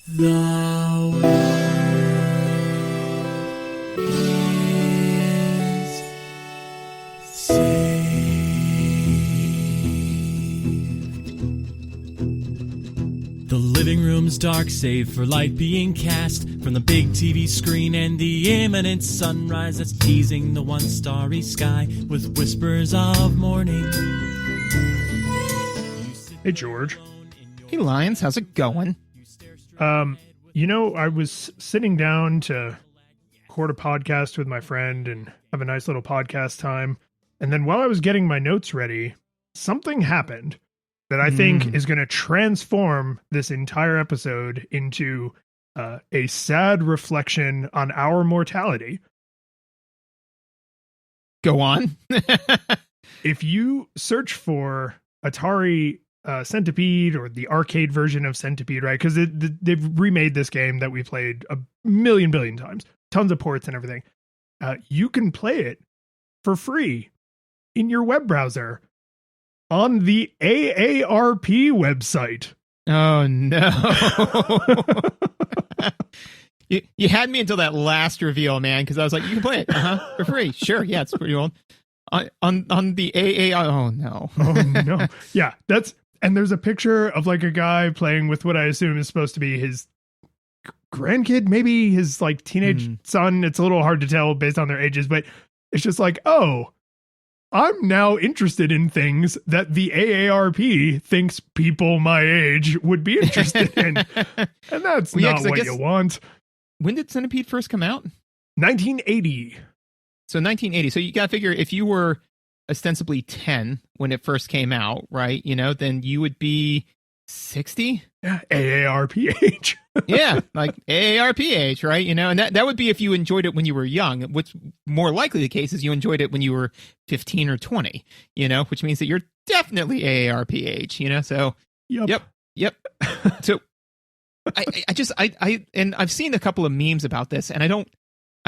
The world is saved. The living room's dark, save for light being cast from the big TV screen and the imminent sunrise that's teasing the one starry sky with whispers of morning. Hey, George. Hey, Lions, how's it going? I was sitting down to record a podcast with my friend and have a nice little podcast time. And then while I was getting my notes ready, something happened that I think is going to transform this entire episode into a sad reflection on our mortality. Go on. If you search for Atari Centipede or the arcade version of Centipede, right? Because they've remade this game that we played a million billion times, tons of ports and everything. You can play it for free in your web browser on the AARP website. Oh, no. You had me until that last reveal, man, because I was like, you can play it for free. Sure, yeah, it's pretty old. On the AAR. Oh, no. Oh, no. Yeah, and there's a picture of like a guy playing with what I assume is supposed to be his grandkid, maybe his like teenage son. It's a little hard to tell based on their ages, but it's just like, oh, I'm now interested in things that the AARP thinks people my age would be interested in. And that's not what you want. When did Centipede first come out? 1980. So 1980. So you got to figure if you were ostensibly 10 when it first came out, right? Then you would be 60. Yeah, AARP age. Yeah, like AARP age, right? And that would be if you enjoyed it when you were young. What's more likely the case is you enjoyed it when you were 15 or 20, which means that you're definitely AARP age, So, yep. So and I've sseen a couple of memes about this, and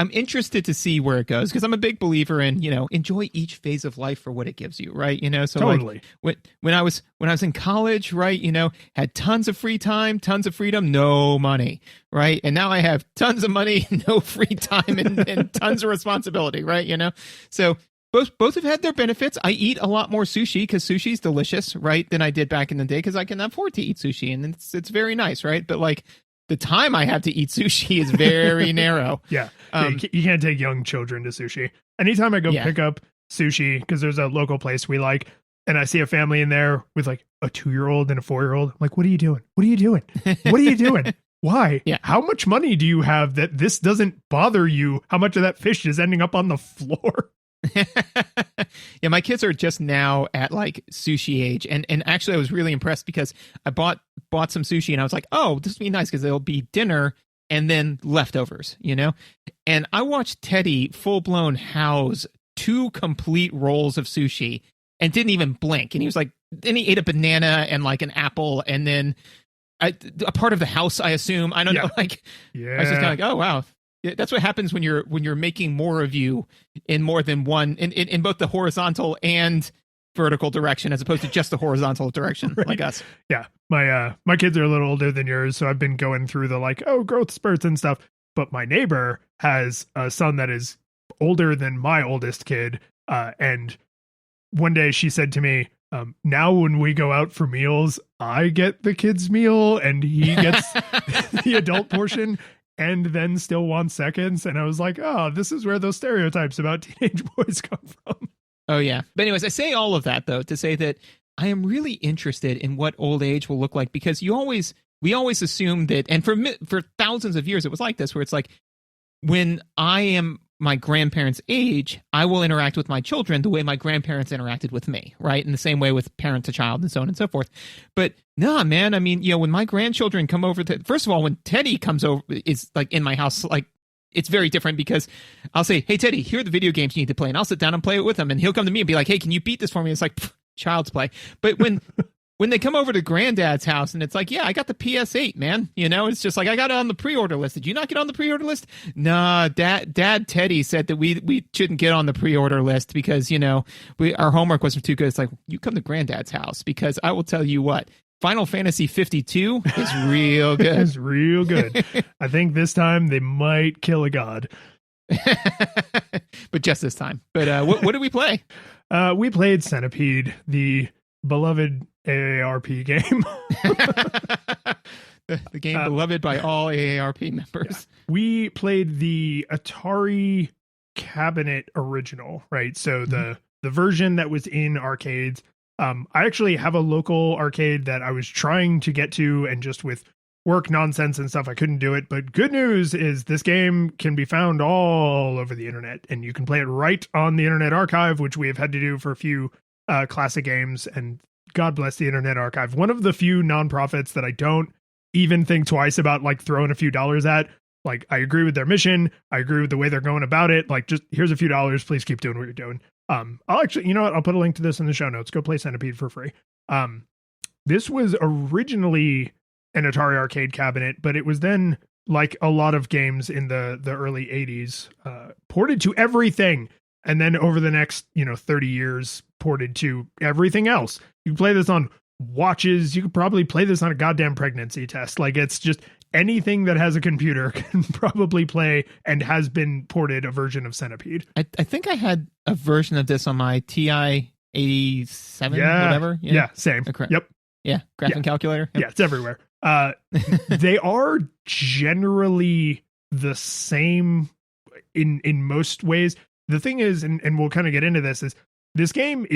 I'm interested to see where it goes because I'm a big believer in, enjoy each phase of life for what it gives you, right? So totally. Like when I was in college, right, had tons of free time, tons of freedom, no money, right? And now I have tons of money, no free time, and tons of responsibility, right? So both have had their benefits. I eat a lot more sushi because sushi is delicious, right, than I did back in the day because I can afford to eat sushi and it's very nice, right? But like, the time I have to eat sushi is very narrow. Yeah. You can't take young children to sushi. Anytime I go pick up sushi, because there's a local place we like, and I see a family in there with like a 2-year-old and a 4-year-old, I'm like, what are you doing? What are you doing? What are you doing? Why? Yeah. How much money do you have that this doesn't bother you? How much of that fish is ending up on the floor? Yeah, my kids are just now at like sushi age, and actually I was really impressed because I bought some sushi and I was like, oh, this will be nice because it'll be dinner and then leftovers, and I watched Teddy full-blown house 2 complete rolls of sushi and didn't even blink, and he was like, then he ate a banana and like an apple and then a part of the house, I assume, I don't know, like I was just kind of like, oh wow. That's what happens when you're making more of you in more than one in both the horizontal and vertical direction as opposed to just the horizontal direction, right? Like us. Yeah. My kids are a little older than yours, so I've been going through the like, growth spurts and stuff. But my neighbor has a son that is older than my oldest kid. And one day she said to me, now when we go out for meals, I get the kids' meal and he gets the adult portion. And then still wants seconds. And I was like, oh, this is where those stereotypes about teenage boys come from. Oh, yeah. But anyways, I say all of that, though, to say that I am really interested in what old age will look like because we always assume that, and for thousands of years, it was like this, where it's like, when I am my grandparents' age, I will interact with my children the way my grandparents interacted with me, right? In the same way with parent to child and so on and so forth. But nah, man, I mean, when my grandchildren come over first of all, when Teddy comes over, is like in my house, like it's very different because I'll say, hey, Teddy, here are the video games you need to play. And I'll sit down and play it with him. And he'll come to me and be like, hey, can you beat this for me? It's like, child's play. But when they come over to Granddad's house and it's like, yeah, I got the PS8, man. It's just like, I got it on the pre-order list. Did you not get on the pre-order list? Nah, Dad Teddy said that we shouldn't get on the pre-order list because, our homework wasn't too good. It's like, you come to Granddad's house because I will tell you what, Final Fantasy 52 is real good. It's real good. I think this time they might kill a god. But just this time. But what did we play? We played Centipede, the beloved AARP game. The game beloved by all AARP members. Yeah. We played the Atari cabinet original, right? So the version that was in arcades. I actually have a local arcade that I was trying to get to, and just with work nonsense and stuff, I couldn't do it. But good news is this game can be found all over the internet, and you can play it right on the Internet Archive, which we have had to do for a few classic games. And God bless the Internet Archive. One of the few nonprofits that I don't even think twice about like throwing a few dollars at. Like, I agree with their mission. I agree with the way they're going about it. Like, just here's a few dollars. Please keep doing what you're doing. I'll actually, you know what? I'll put a link to this in the show notes. Go play Centipede for free. This was originally an Atari arcade cabinet, but it was then, like a lot of games in the early 80s, ported to everything. And then over the next, 30 years, ported to everything else. You can play this on watches. You could probably play this on a goddamn pregnancy test. Like, it's just anything that has a computer can probably play and has been ported a version of Centipede. I think I had a version of this on my TI 87, whatever. Yeah, same. Okay. Yep. Yeah, graphing calculator. Yep. Yeah, it's everywhere. They are generally the same in most ways. The thing is, and we'll kind of get into this game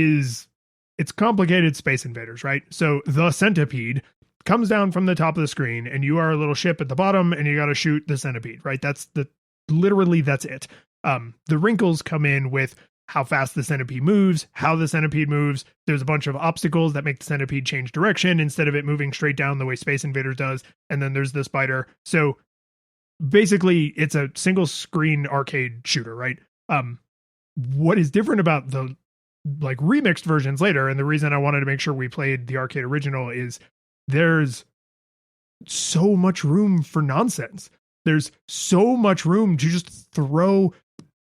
it's complicated Space Invaders, right? So the Centipede comes down from the top of the screen, and you are a little ship at the bottom, and you got to shoot the Centipede, right? That's it. The wrinkles come in with how fast the Centipede moves, how the Centipede moves. There's a bunch of obstacles that make the Centipede change direction instead of it moving straight down the way Space Invaders does. And then there's the spider. So basically, it's a single screen arcade shooter, right? What is different about the like remixed versions later, and the reason I wanted to make sure we played the arcade original, is there's so much room for nonsense. There's so much room to just throw.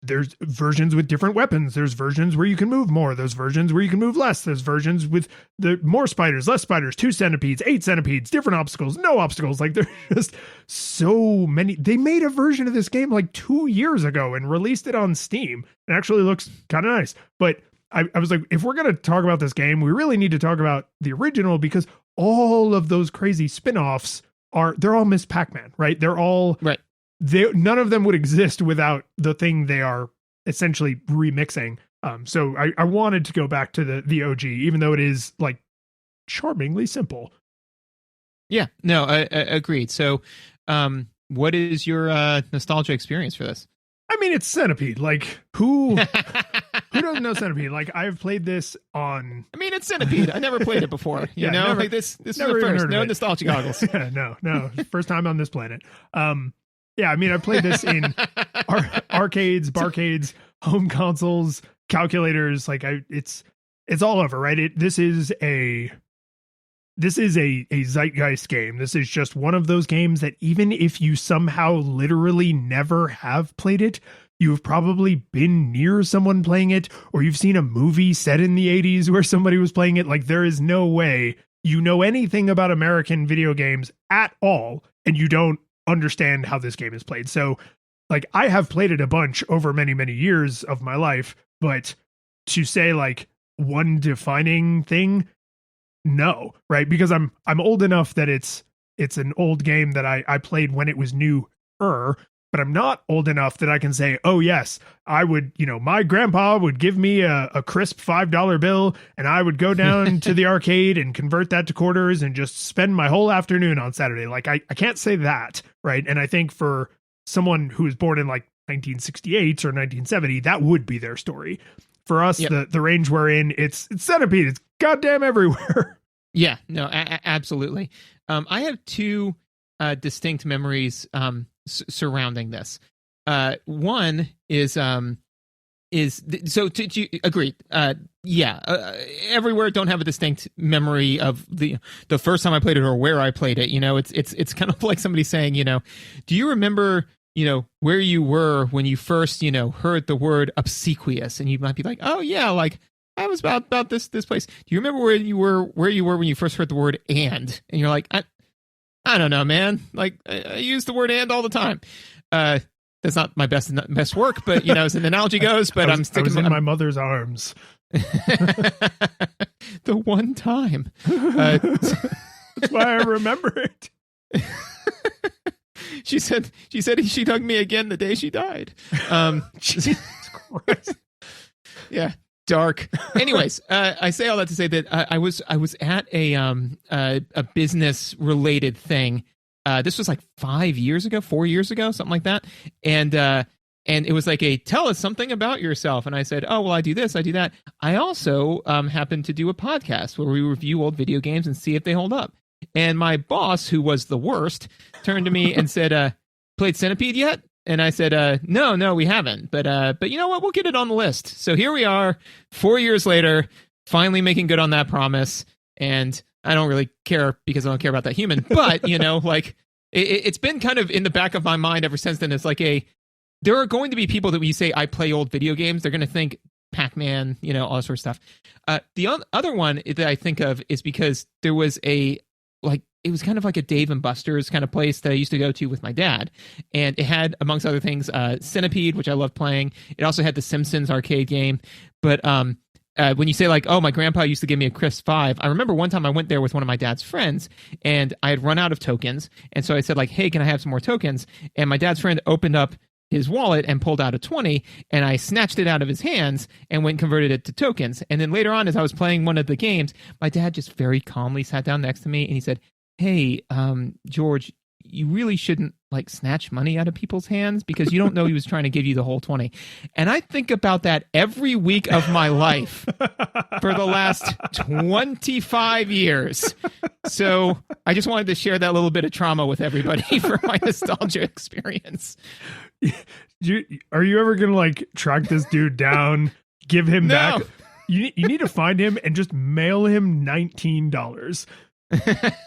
There's versions with different weapons. There's versions where you can move more. There's versions where you can move less. There's versions with the more spiders, less spiders, 2 centipedes, 8 centipedes, different obstacles, no obstacles. Like, there's just so many. They made a version of this game like 2 years ago and released it on Steam. It actually looks kind of nice. But I was like, if we're going to talk about this game, we really need to talk about the original, because all of those crazy spin-offs they're all Miss Pac-Man, right? They're all right. None of them would exist without the thing they are essentially remixing. So I wanted to go back to the OG, even though it is like charmingly simple. Yeah, no, I agreed. So, what is your nostalgia experience for this? I mean, it's Centipede. Like, who doesn't know Centipede? Like, I've played this on. I mean, it's Centipede. I never played it before. You know, never, like this is the never first. No nostalgia goggles. Yeah, no, first time on this planet. Yeah, I mean, I played this in arcades, barcades, home consoles, calculators. Like, it's all over, right? This is a zeitgeist game. This is just one of those games that even if you somehow literally never have played it, you've probably been near someone playing it, or you've seen a movie set in the 80s where somebody was playing it. Like, there is no way you know anything about American video games at all, and you don't understand how this game is played. So, like, I have played it a bunch over many, many years of my life, but to say like one defining thing, no, right? Because I'm old enough that it's an old game that I played when it was newer, but I'm not old enough that I can say, oh yes, I would, my grandpa would give me a crisp $5 bill, and I would go down to the arcade and convert that to quarters and just spend my whole afternoon on Saturday. Like, I can't say that, right? And I think for someone who was born in like 1968 or 1970, that would be their story. For us, yep. the range we're in, it's Centipede. It's goddamn everywhere. Yeah, no, absolutely. I have 2 distinct memories surrounding this. One is so do you agree? Everywhere don't have a distinct memory of the first time I played it or where I played it. It's kind of like somebody saying, do you remember, where you were when you first, heard the word obsequious? And you might be like, oh yeah, like I was about this place. Do you remember where you were when you first heard the word and you're like, I don't know, man. Like I use the word and all the time. That's not my best work, but as an analogy goes, but I was in my mother's arms. The one time. That's why I remember it. She said she hugged me again the day she died. Jesus Christ. Yeah, dark. Anyways, I say all that to say that I was at a business related thing. This was like 4 years ago, something like that, and it was like tell us something about yourself. And I said, oh well, I do this, I do that. I also happen to do a podcast where we review old video games and see if they hold up. And my boss, who was the worst, turned to me and said, played Centipede yet? And I said, no, we haven't. But you know what? We'll get it on the list. So here we are, 4 years later, finally making good on that promise. And I don't really care because I don't care about that human. But, like it's been kind of in the back of my mind ever since then. It's like there are going to be people that when you say I play old video games, they're going to think Pac-Man, all that sort of stuff. The other one that I think of is because there was it was kind of like a Dave and Buster's kind of place that I used to go to with my dad. And it had, amongst other things, Centipede, which I loved playing. It also had the Simpsons arcade game. But when you say like, oh, my grandpa used to give me a Crisp 5, I remember one time I went there with one of my dad's friends and I had run out of tokens. And so I said like, hey, can I have some more tokens? And my dad's friend opened up his wallet and pulled out a 20, and I snatched it out of his hands and went and converted it to tokens. And then later on, as I was playing one of the games, my dad just very calmly sat down next to me and he said, hey, George, you really shouldn't like snatch money out of people's hands because you don't know he was trying to give you the whole 20. And I think about that every week of my life for the last 25 years. So I just wanted to share that little bit of trauma with everybody for my nostalgia experience. Are you ever gonna like track this dude down, give him back? You need to find him and just mail him $19.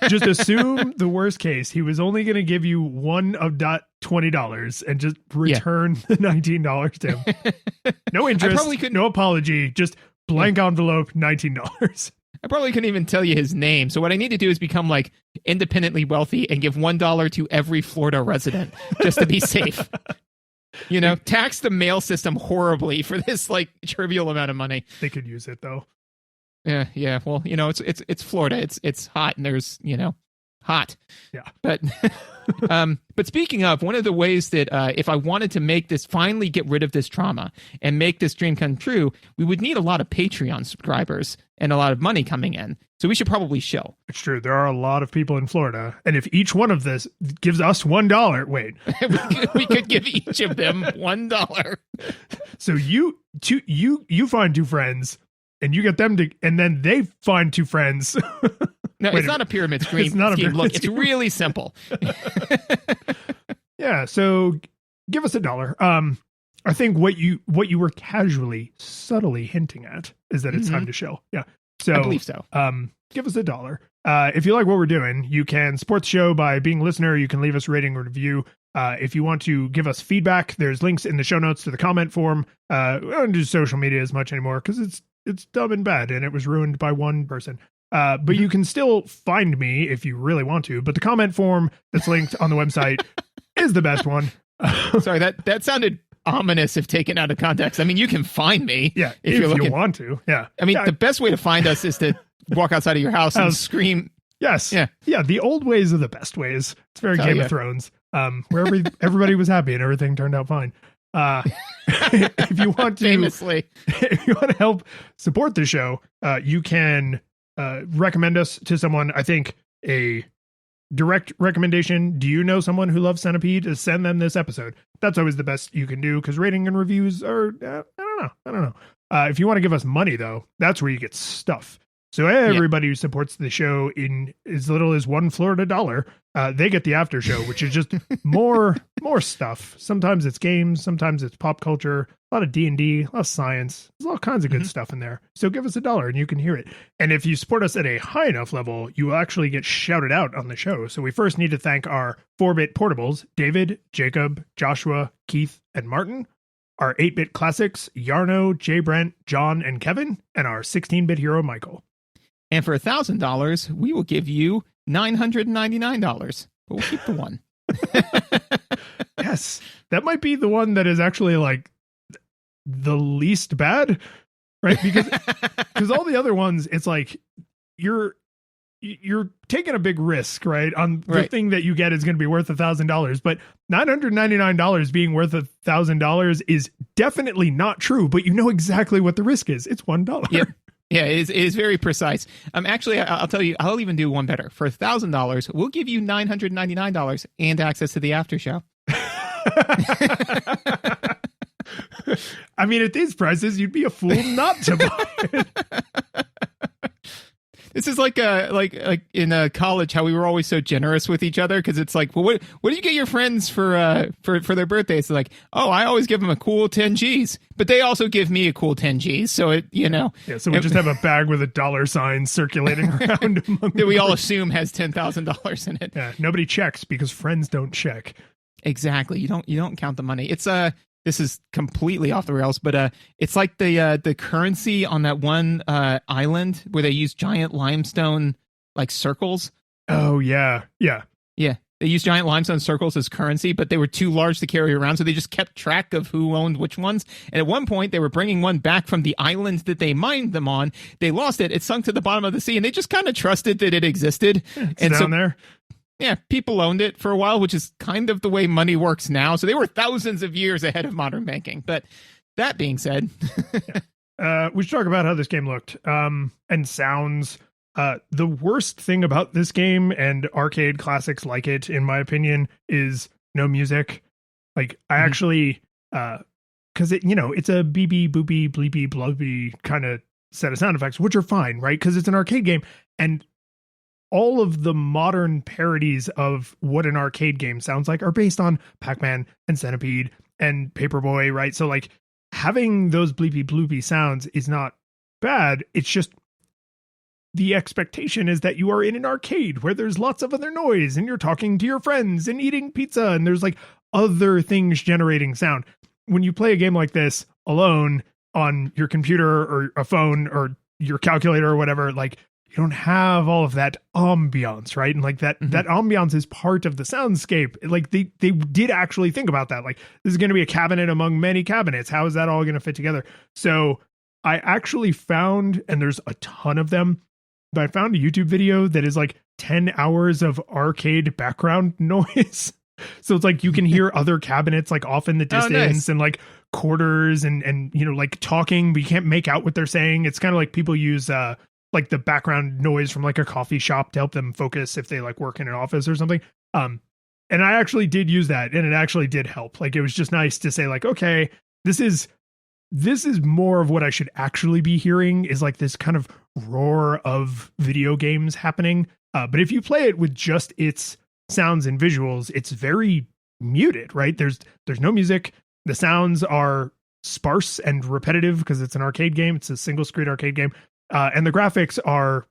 Just assume the worst case. He was only going to give you one of $20 and just return the $19 to him. No interest, no apology, just blank envelope, $19. I probably couldn't even tell you his name. So what I need to do is become like independently wealthy and give $1 to every Florida resident just to be safe. Tax the mail system horribly for this like trivial amount of money. They could use it though. Yeah. Well, it's Florida. It's hot and there's, hot. Yeah. But but speaking of, one of the ways that if I wanted to finally get rid of this trauma and make this dream come true, we would need a lot of Patreon subscribers and a lot of money coming in. So we should probably show. It's true. There are a lot of people in Florida. And if each one of this gives us $1, wait. we could give each of them $1. So you find two friends and you get them to, and then they find two friends. No, it's not a pyramid scheme. It's not a pyramid Look, scheme. it's really simple. Yeah, so give us $1. I think what you were casually, subtly hinting at is that it's time to show. Yeah, so I believe so. Give us $1. If you like what we're doing, you can support the show by being a listener. You can leave us a rating or review. If you want to give us feedback, there's links in the show notes to the comment form. We don't do social media as much anymore because it's dumb and bad, and it was ruined by one person. But you can still find me if you really want to. But the comment form that's linked on the website is the best one. Sorry, that sounded ominous if taken out of context. I mean, you can find me. Yeah, if you're looking. You want to. Yeah. I mean, the best way to find us is to walk outside of your house and scream. Yes. Yeah. Yeah. The old ways are the best ways. It's very Game of Thrones, where everybody was happy and everything turned out fine. If you want to, famously, if you want to help support the show, you can recommend us to someone. I think a direct recommendation. Do you know someone who loves Centipede? Is send them this episode. That's always the best you can do because rating and reviews are I don't know. If you want to give us money though, that's where you get stuff. So everybody who supports the show in as little as $1 Florida dollar, they get the after show, which is just more stuff. Sometimes it's games, sometimes it's pop culture, a lot of D&D, a lot of science. There's all kinds of good stuff in there. So give us $1 and you can hear it. And if you support us at a high enough level, you will actually get shouted out on the show. So we first need to thank our 4-bit portables, David, Jacob, Joshua, Keith, and Martin. our 8-bit classics, Yarno, Jay Brent, John, and Kevin, and our 16-bit hero, Michael. And for $1,000, we will give you $999. But we'll keep the one. Yes, that might be the one that is actually like the least bad, right? Because all the other ones, it's like you're taking a big risk, right? On the thing that you get is going to be worth $1,000, but $999 being worth $1,000 is definitely not true. But you know exactly what the risk is. It's $1. Yep. Yeah, it is very precise. Actually, I'll tell you, I'll even do one better. For $1,000, we'll give you $999 and access to the after show. I mean, at these prices, you'd be a fool not to buy it. This is like in college, how we were always so generous with each other, because it's like, well, what do you get your friends for their birthdays? It's like, oh, I always give them a cool 10 G's, but they also give me a cool 10 G's. So it, Yeah, so we just have a bag with a dollar sign circulating around among that we all assume has $10,000 in it. Yeah, nobody checks because friends don't check. Exactly. You don't count the money. It's this is completely off the rails, but it's like the currency on that one island where they use giant limestone like circles. Oh yeah. They use giant limestone circles as currency, but they were too large to carry around, so they just kept track of who owned which ones. And at one point, they were bringing one back from the island that they mined them on. They lost it; it sunk to the bottom of the sea, and they just kind of trusted that it existed. It's down there. Yeah, people owned it for a while, which is kind of the way money works now. So they were thousands of years ahead of modern banking. But that being said, we should talk about how this game looked and sounds. The worst thing about this game and arcade classics like it, in my opinion, is no music. Like I actually, because it's a BB boopy bleepy blubby kind of set of sound effects, which are fine, right? Because it's an arcade game, and all of the modern parodies of what an arcade game sounds like are based on Pac-Man and Centipede and Paperboy, right? So like having those bleepy bloopy sounds is not bad. It's just the expectation is that you are in an arcade where there's lots of other noise and you're talking to your friends and eating pizza and there's like other things generating sound. When you play a game like this alone on your computer or a phone or your calculator or whatever, like you don't have all of that ambiance, right? And like that ambiance is part of the soundscape. Like they did actually think about that. Like this is going to be a cabinet among many cabinets. How is that all going to fit together? So I actually found, and there's a ton of them, but I found a YouTube video that is like 10 hours of arcade background noise. So it's like you can hear other cabinets like off in the distance and like quarters and like talking, but you can't make out what they're saying. It's kind of like people use like the background noise from like a coffee shop to help them focus if they like work in an office or something. And I actually did use that and it actually did help. Like it was just nice to say like, okay, this is more of what I should actually be hearing, is like this kind of roar of video games happening. But if you play it with just its sounds and visuals, it's very muted, right? There's no music. The sounds are sparse and repetitive because it's an arcade game. It's a single screen arcade game. And the graphics are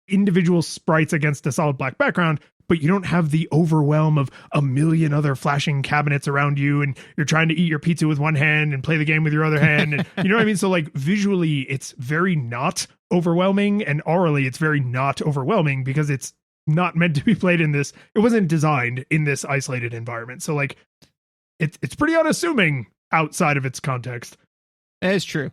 individual sprites against a solid black background, but you don't have the overwhelm of a million other flashing cabinets around you, and you're trying to eat your pizza with one hand and play the game with your other hand. And you know what I mean? So like visually, it's very not overwhelming, and aurally, it's very not overwhelming because it's not meant to be played in this. It wasn't designed in this isolated environment. So like it's pretty unassuming outside of its context. That is true.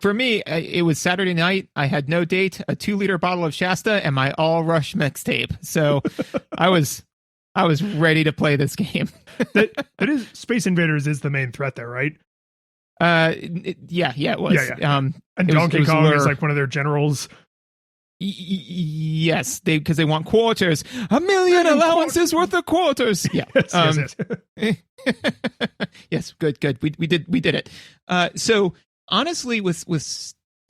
For me, it was Saturday night. I had no date, a 2-liter bottle of Shasta, and my All Rush mixtape. So I was ready to play this game. that is, Space Invaders is the main threat there, right? Yeah, it was. Yeah. And Donkey Kong is like one of their generals. Yes, because they want quarters. 1 million allowances worth of quarters. Yeah. Yes. Yes. Good. We did it. So honestly,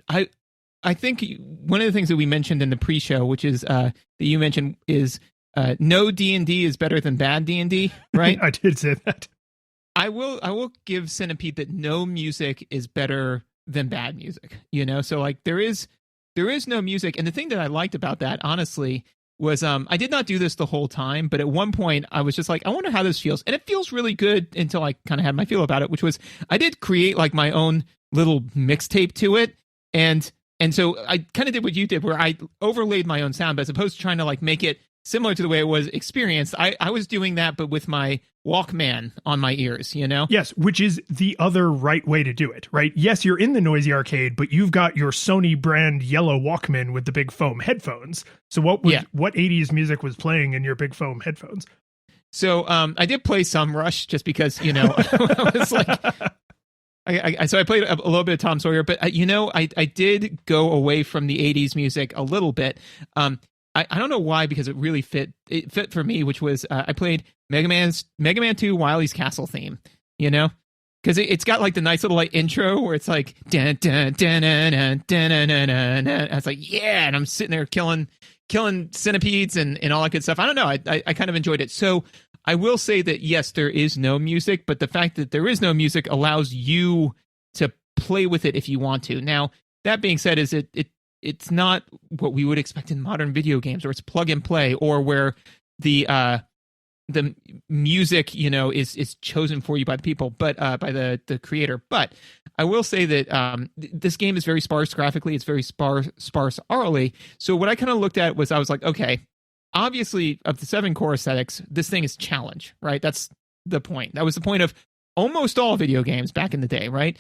I think one of the things that we mentioned in the pre-show, which is that you mentioned, is no D&D is better than bad D&D, right? I did say that. I will give Centipede that no music is better than bad music. So like there is no music, and the thing that I liked about that, honestly, was I did not do this the whole time, but at one point I was just like, I wonder how this feels. And it feels really good until I kind of had my feel about it, which was I did create like my own little mixtape to it. And so I kind of did what you did, where I overlaid my own sound, but as opposed to trying to like make it similar to the way it was experienced, I was doing that, but with my Walkman on my ears, you know? Yes, which is the other right way to do it, right? Yes, you're in the noisy arcade, but you've got your Sony brand yellow Walkman with the big foam headphones. So what 80s music was playing in your big foam headphones? So I did play some Rush just because, you know, I was like... So I played a little bit of Tom Sawyer, but I did go away from the 80s music a little bit. I don't know why, because it really fit for me, which was I played Mega Man 2 Wily's Castle theme, you know, because it's got like the nice little like intro where it's like dun, dun, dun, dun, dun, dun, dun, dun, dun, dun. And it's like, yeah, and I'm sitting there killing centipedes and all that good stuff. I don't know, I kind of enjoyed it. So I will say that yes, there is no music, but the fact that there is no music allows you to play with it if you want to. Now, that being said, is it's not what we would expect in modern video games, where it's plug and play, or where the music, you know, is chosen for you by the people, but by the creator. But I will say that this game is very sparse graphically. It's very sparse orally. So what I kind of looked at was, I was like, okay, obviously of the 7 core aesthetics, this thing is challenge, right? That's the point. That was the point of almost all video games back in the day, right?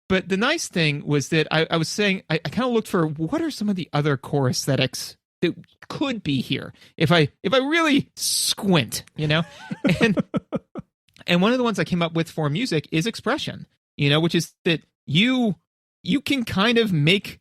But the nice thing was that I was saying, I kind of looked for what are some of the other core aesthetics that could be here if I really squint, you know? And one of the ones I came up with for music is expression, you know, which is that you can kind of make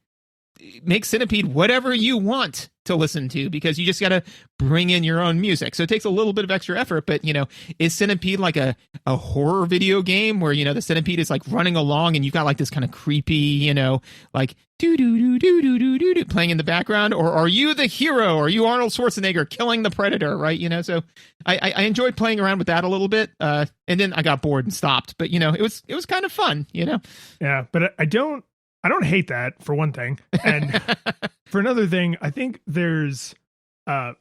Centipede whatever you want to listen to, because you just got to bring in your own music. So it takes a little bit of extra effort, but, you know, is Centipede like a horror video game where, you know, the Centipede is like running along and you've got like this kind of creepy, you know, like do do do do do do do do playing in the background? Or are you the hero? Are you Arnold Schwarzenegger killing the predator, right? You know, so I enjoyed playing around with that a little bit, and then I got bored and stopped. But, you know, it was kind of fun, you know? Yeah, but I don't hate that, for one thing. And for another thing, I think there's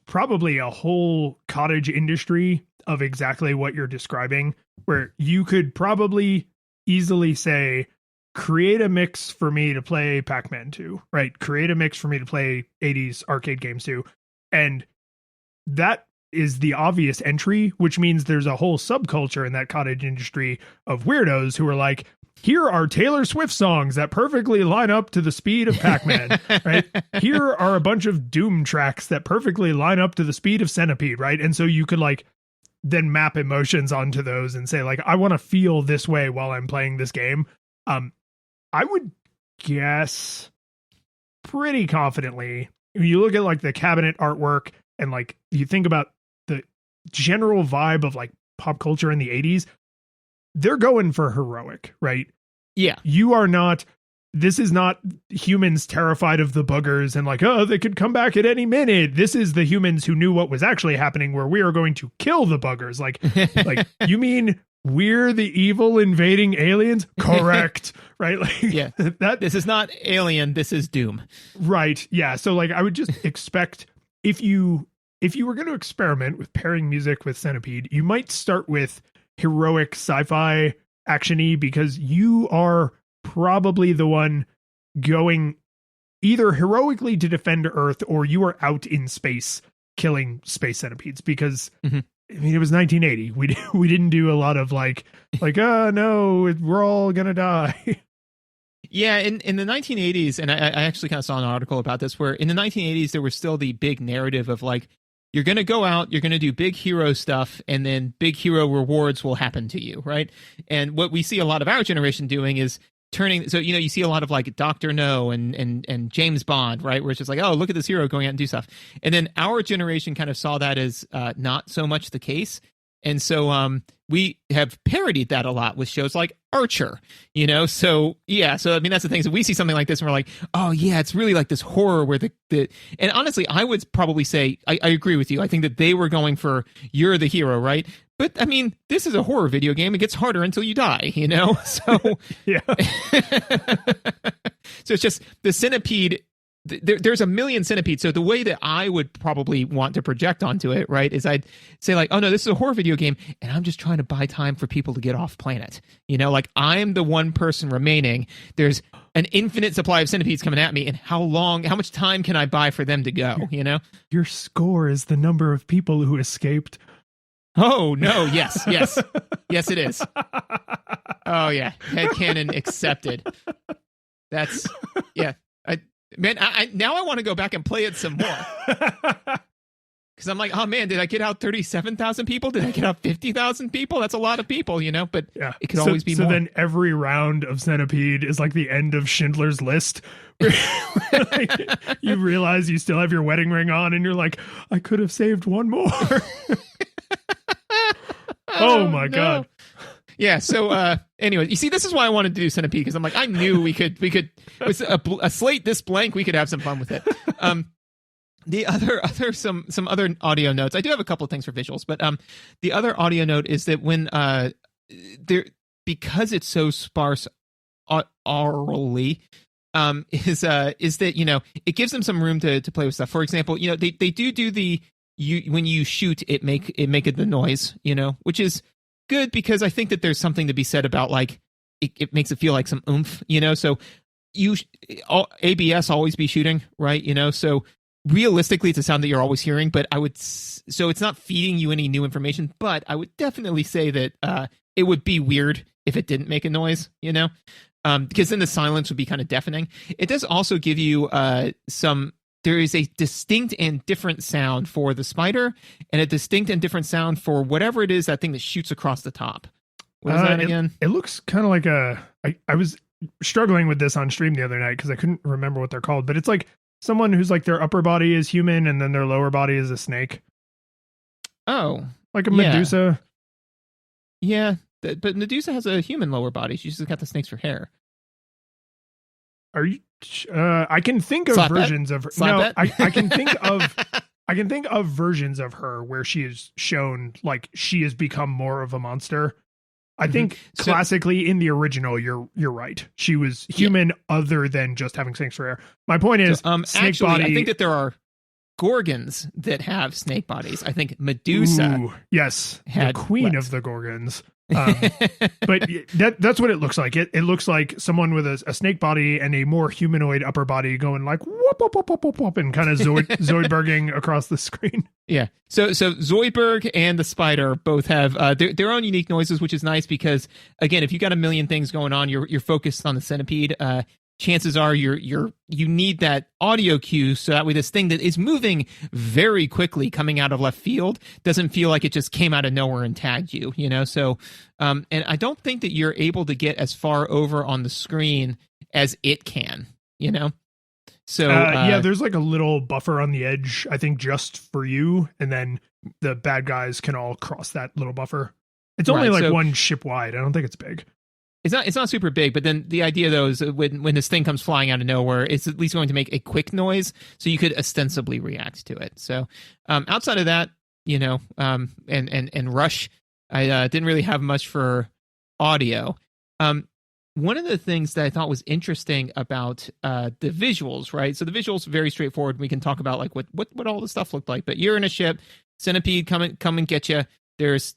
probably a whole cottage industry of exactly what you're describing, where you could probably easily say, create a mix for me to play Pac-Man 2, right? Create a mix for me to play 80s arcade games too. And that is the obvious entry, which means there's a whole subculture in that cottage industry of weirdos who are like, here are Taylor Swift songs that perfectly line up to the speed of Pac-Man, right? Here are a bunch of Doom tracks that perfectly line up to the speed of Centipede, right? And so you could like then map emotions onto those and say like, I want to feel this way while I'm playing this game. I would guess pretty confidently, if you look at like the cabinet artwork and like you think about the general vibe of like pop culture in the 80s, they're going for heroic, right? Yeah. This is not humans terrified of the boogers and like, oh, they could come back at any minute. This is the humans who knew what was actually happening, where we are going to kill the buggers. Like you mean we're the evil invading aliens? Correct. Right. Like, yeah. This is not Alien. This is Doom. Right. Yeah. So like, I would just expect if you were going to experiment with pairing music with Centipede, you might start with heroic sci-fi action-y, because you are probably the one going either heroically to defend Earth, or you are out in space killing space centipedes, because I mean, it was 1980. We didn't do a lot of like, oh no, we're all gonna die. Yeah, in the 1980s, and I actually kind of saw an article about this, where in the 1980s there was still the big narrative of like, you're going to go out, you're going to do big hero stuff, and then big hero rewards will happen to you, right? And what we see a lot of our generation doing is turning, so, you know, you see a lot of like Dr. No and James Bond, right? Where it's just like, oh, look at this hero going out and do stuff. And then our generation kind of saw that as not so much the case. And so we have parodied that a lot with shows like Archer, you know? So, yeah. So, I mean, that's the thing. So we see something like this and we're like, oh, yeah, it's really like this horror where and honestly, I would probably say, I agree with you. I think that they were going for, you're the hero, right? But, I mean, this is a horror video game. It gets harder until you die, you know? So, yeah. So it's just the Centipede there's a million centipedes. So the way that I would probably want to project onto it, right, is I'd say like, oh no, this is a horror video game, and I'm just trying to buy time for people to get off planet. Like I'm the one person remaining. There's an infinite supply of centipedes coming at me, and how much time can I buy for them to go? Your score is the number of people who escaped. Oh no! Yes, yes, it is. Oh yeah, headcanon accepted. That's yeah. Now I want to go back and play it some more. Because I'm like, oh man, did I get out 37,000 people? Did I get out 50,000 people? That's a lot of people, But yeah. It could always be more. So then every round of Centipede is like the end of Schindler's List. You realize you still have your wedding ring on, and you're like, I could have saved one more. Oh my God. Yeah. So anyway, you see, this is why I wanted to do Centipede, because I'm like, I knew we could. With a slate this blank, we could have some fun with it. The other some other audio notes. I do have a couple of things for visuals, but the other audio note is that when because it's so sparse orally, is that it gives them some room to play with stuff. For example, they do the when you shoot it make the noise, which is good, because I think that there's something to be said about like it makes it feel like some oomph, so ABS always be shooting, right? So realistically it's a sound that you're always hearing, but so it's not feeding you any new information, but I would definitely say that it would be weird if it didn't make a noise, because then the silence would be kind of deafening. It does also give you there is a distinct and different sound for the spider, and a distinct and different sound for whatever it is, that thing that shoots across the top. What is that again? It looks kind of like I was struggling with this on stream the other night because I couldn't remember what they're called, but it's like someone who's like their upper body is human and then their lower body is a snake. Oh. Like a Medusa. Yeah, but Medusa has a human lower body. She's just got the snakes for hair. Are you? I can think of versions of her. No, I can think of. I can think of versions of her where she is shown like she has become more of a monster. I think classically in the original, you're right. She was human other than just having snakes for hair. My point is, snake body. I think that there are Gorgons that have snake bodies. I think Medusa. Yes, the queen of the Gorgons. But that's what it looks like. It looks like someone with a snake body and a more humanoid upper body going like whoop whoop whoop whoop whoop, whoop and kind of Zoidberging across the screen. Yeah. So Zoidberg and the spider both have their own unique noises, which is nice because again, if you got a million things going on, you're focused on the centipede. Chances are you need that audio cue so that way this thing that is moving very quickly coming out of left field doesn't feel like it just came out of nowhere and tagged you, So, and I don't think that you're able to get as far over on the screen as it can, So there's like a little buffer on the edge, I think, just for you, and then the bad guys can all cross that little buffer. It's only one ship wide. I don't think it's big. It's not super big, but then the idea though is when this thing comes flying out of nowhere, it's at least going to make a quick noise, so you could ostensibly react to it. So outside of that, and Rush, I didn't really have much for audio. One of the things that I thought was interesting about the visuals, right? So the visuals are very straightforward. We can talk about like what all the stuff looked like, but you're in a ship, centipede come and get you. There's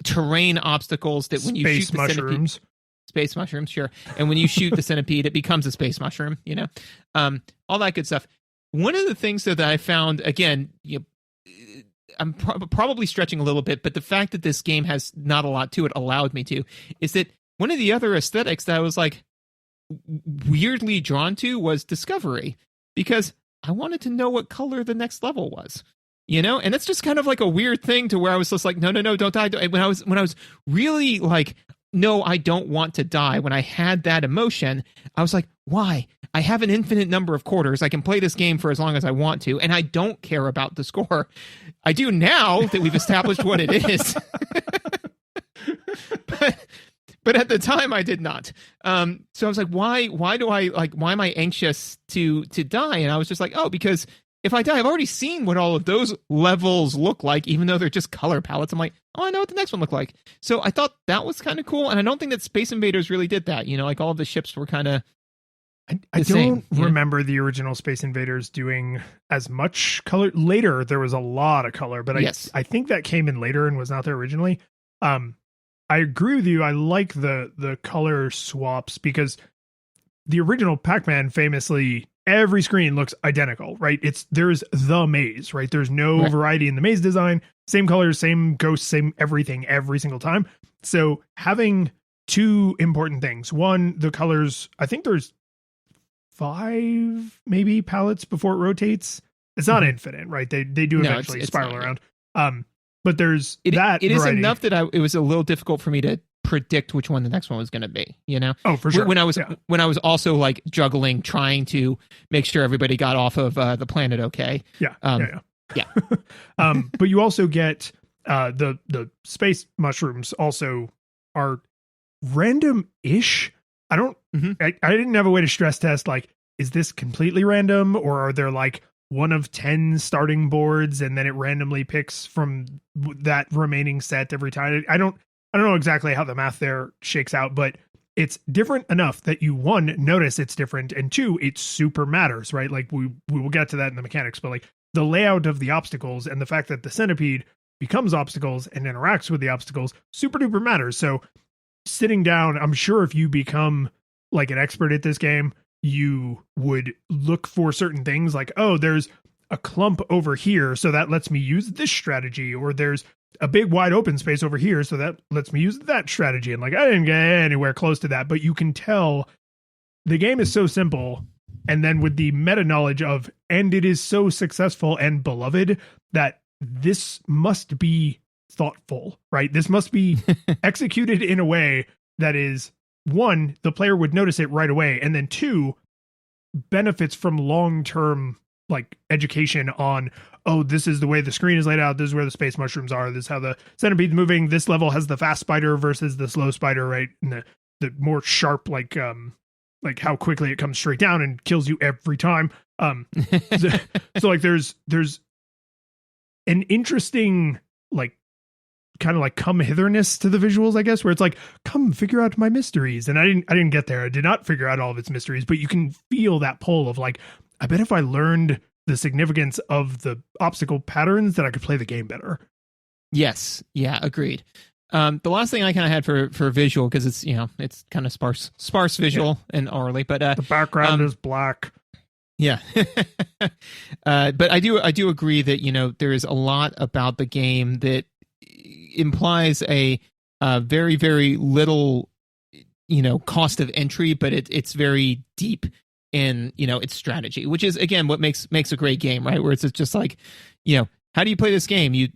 terrain obstacles that when you shoot the mushrooms. Centipede, space mushrooms, sure. And when you shoot the centipede, it becomes a space mushroom, all that good stuff. One of the things that I found, again, I'm probably stretching a little bit, but the fact that this game has not a lot to it allowed me to, is that one of the other aesthetics that I was like weirdly drawn to was discovery, because I wanted to know what color the next level was. And it's just kind of like a weird thing to where I was just like, no, don't die. When I was really like, no, I don't want to die. When I had that emotion, I was like, why? I have an infinite number of quarters. I can play this game for as long as I want to, and I don't care about the score. I do now that we've established what it is. But at the time I did not. So I was like, why am I anxious to die? And I was just like, oh, because if I die, I've already seen what all of those levels look like, even though they're just color palettes. I'm like, oh, I know what the next one looked like. So I thought that was kind of cool. And I don't think that Space Invaders really did that. Like all of the ships were kind of I the same, don't remember the original Space Invaders doing as much color. Later, there was a lot of color, but Yes. I think that came in later and was not there originally. I agree with you. I like the color swaps because the original Pac-Man famously, every screen looks identical, right? There's the maze, right? There's no variety in the maze design. Same colors, same ghosts, same everything every single time. So having two important things. One, the colors, I think there's 5 maybe palettes before it rotates. It's not infinite, right? They do eventually spiral around. But there's that it variety. is enough that it was a little difficult for me to predict which one the next one was going to be, Oh, for sure. When I was also like juggling, trying to make sure everybody got off of the planet okay. Yeah. Yeah. But you also get the space mushrooms also are random-ish. I didn't have a way to stress test, like, is this completely random, or are there like 1 of 10 starting boards and then it randomly picks from that remaining set every time? I don't know exactly how the math there shakes out, but it's different enough that you, 1, notice it's different, and 2, it super matters, right? Like we will get to that in the mechanics, but like the layout of the obstacles and the fact that the centipede becomes obstacles and interacts with the obstacles super duper matters. So sitting down, I'm sure if you become like an expert at this game, you would look for certain things like, oh, there's a clump over here, so that lets me use this strategy, or there's a big wide open space over here, so that lets me use that strategy. And like, I didn't get anywhere close to that, but you can tell the game is so simple. And then with the meta knowledge of, and it is so successful and beloved, that this must be thoughtful, right? This must be executed in a way that is, 1, the player would notice it right away, and then 2, benefits from long-term like education on, oh, this is the way the screen is laid out, this is where the space mushrooms are, this is how the centipede's moving, this level has the fast spider versus the slow spider, right? And the more sharp, like how quickly it comes straight down and kills you every time. So like there's an interesting like kind of like come hitherness to the visuals, I guess, where it's like, come figure out my mysteries. And I didn't get there. I did not figure out all of its mysteries, but you can feel that pull of like, I bet if I learned the significance of the obstacle patterns that I could play the game better. Yes. Yeah, agreed. The last thing I kind of had for visual, because it's, it's kind of sparse visual and orally, but the background is black. Yeah. But I do agree that, there is a lot about the game that implies a very, very little, cost of entry, but it's very deep in, its strategy, which is, again, what makes a great game, right? Where it's just like, how do you play this game? You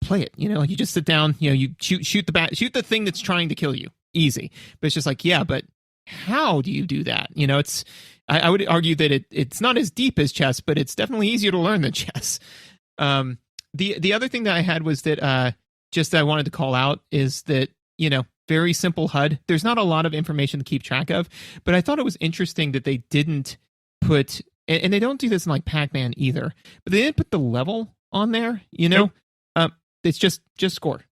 play it, you just sit down, you shoot the thing that's trying to kill you. Easy. But it's just like, yeah, but how do you do that? It's, I would argue that it's not as deep as chess, but it's definitely easier to learn than chess. The other thing that I had was that just that I wanted to call out is that, very simple HUD. There's not a lot of information to keep track of, but I thought it was interesting that they didn't put, and they don't do this in like Pac-Man either, but they didn't put the level on there, Nope. It's just score,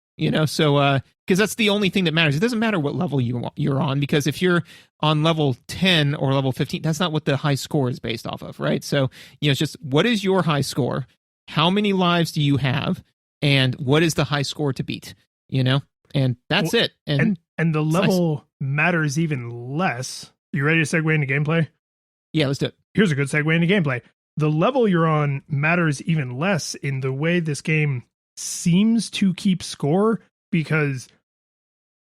so because that's the only thing that matters. It doesn't matter what level you're on, because if you're on level 10 or level 15, that's not what the high score is based off of, right? So, it's just, what is your high score? How many lives do you have? And what is the high score to beat? And that's it. And the level matters even less. You ready to segue into gameplay? Yeah, let's do it. Here's a good segue into gameplay. The level you're on matters even less in the way this game seems to keep score, because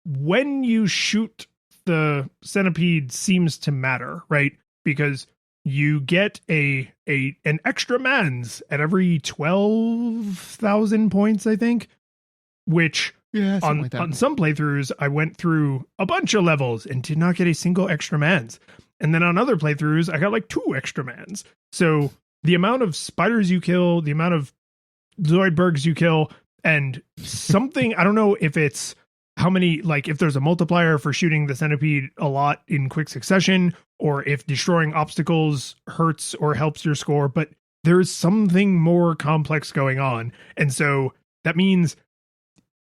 when you shoot the centipede seems to matter, right? Because you get an extra mans at every 12,000 points, I think, which on some playthroughs, I went through a bunch of levels and did not get a single extra mans. And then on other playthroughs, I got like 2 extra mans. So the amount of spiders you kill, the amount of Zoidbergs you kill, and something, I don't know if it's how many, like if there's a multiplier for shooting the centipede a lot in quick succession, or if destroying obstacles hurts or helps your score, but there's something more complex going on. And so that means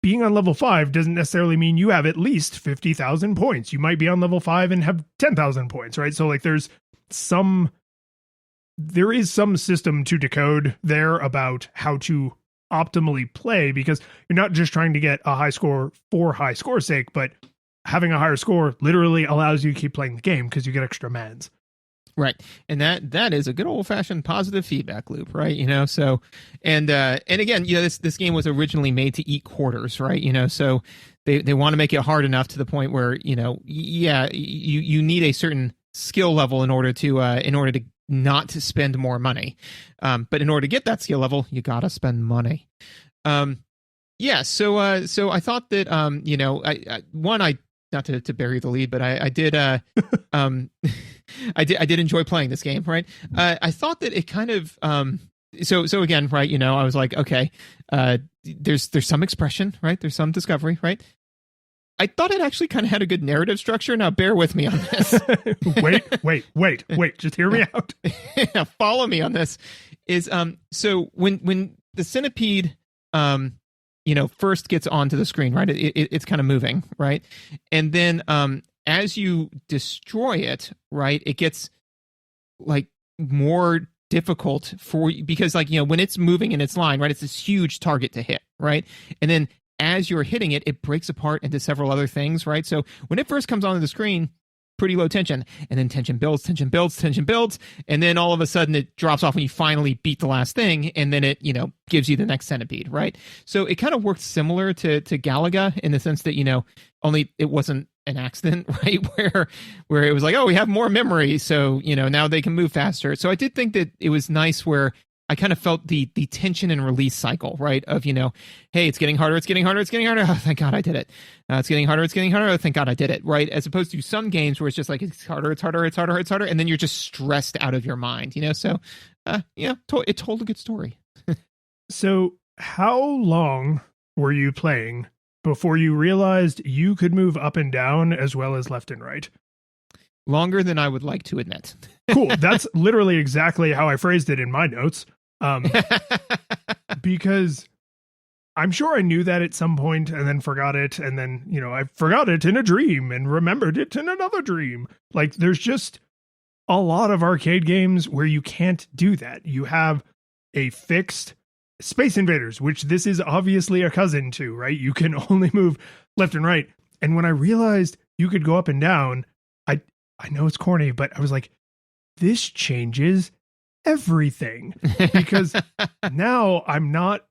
being on level 5 doesn't necessarily mean you have at least 50,000 points. You might be on level 5 and have 10,000 points, right? So like there is some system to decode there about how to optimally play, because you're not just trying to get a high score for high score's sake, but having a higher score literally allows you to keep playing the game because you get extra mans. Right. And that is a good old fashioned positive feedback loop, right? So, and again, this game was originally made to eat quarters, right? So they want to make it hard enough to the point where, you need a certain skill level in order to not to spend more money. But in order to get that skill level, you got to spend money. So I thought that, I not to bury the lead, but I did, I did enjoy playing this game, right? I thought that it kind of, so again, right, I was like, okay, there's some expression, right? There's some discovery, right? I thought it actually kind of had a good narrative structure. Now, bear with me on this. wait. Just hear me out. Follow me on this. So when the centipede, first gets onto the screen, right? It's kind of moving, right? And then as you destroy it, right, it gets like more difficult for you because when it's moving in its line, right, it's this huge target to hit, right? And then as you're hitting it, it breaks apart into several other things, right? So when it first comes onto the screen, pretty low tension, and then tension builds, and then all of a sudden it drops off when you finally beat the last thing, and then it, gives you the next centipede, right? So it kind of worked similar to Galaga in the sense that, only it wasn't an accident, right? Where it was like, oh, we have more memory, so, now they can move faster. So I did think that it was nice where I kind of felt the tension and release cycle, right? Of, hey, it's getting harder. Oh, thank God I did it. It's getting harder. Oh, thank God I did it, right? As opposed to some games where it's just like, it's harder. And then you're just stressed out of your mind, So, it told a good story. So how long were you playing before you realized you could move up and down as well as left and right? Longer than I would like to admit. Cool. That's literally exactly how I phrased it in my notes. Because I'm sure I knew that at some point and then forgot it. And then, I forgot it in a dream and remembered it in another dream. Like there's just a lot of arcade games where you can't do that. You have a fixed Space Invaders, which this is obviously a cousin to, right? You can only move left and right. And when I realized you could go up and down, I know it's corny, but I was like, this changes everything, because now I'm not